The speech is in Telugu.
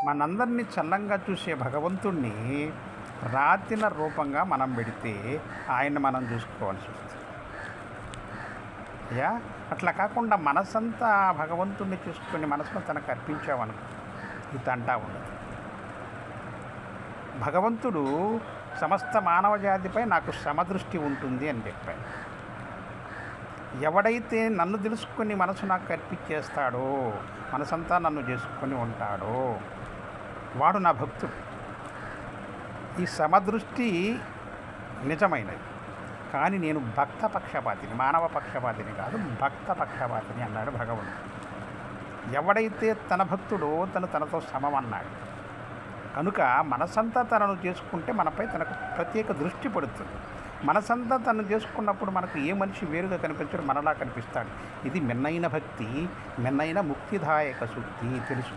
మనందరినీ చల్లంగా చూసే భగవంతుణ్ణి రాతిన రూపంగా మనం పెడితే ఆయన్ని మనం చూసుకోవాల్సి వస్తుంది. యా అట్లా కాకుండా మనసంతా భగవంతుణ్ణి చూసుకొని మనసును తనకు అర్పించామనుకో ఈ తంటా ఉండదు. భగవంతుడు సమస్త మానవ జాతిపై నాకు సమదృష్టి ఉంటుంది అని చెప్పాడు. ఎవడైతే నన్ను తెలుసుకొని మనసు నాకు అర్పించేస్తాడో, మనసంతా నన్ను చేసుకొని ఉంటాడో వాడు నా భక్తుడు. ఈ సమదృష్టి నిజమైనది, కానీ నేను భక్త పక్షపాతిని, మానవ పక్షపాతిని కాదు, భక్త పక్షపాతిని అన్నాడు భగవంతుడు. ఎవడైతే తన భక్తుడో తనతో సమమన్నాడు. కనుక మనసంతా తనను చేసుకుంటే మనపై తనకు ప్రత్యేక దృష్టి పడుతుంది. మనసంతా తను చేసుకున్నప్పుడు మనకు ఏ మనిషి వేరుగా కనిపించడు, మనలా కనిపిస్తాడు. ఇది మిన్నైన భక్తి, మిన్నైన ముక్తిదాయక శుద్ధి తెలుసు.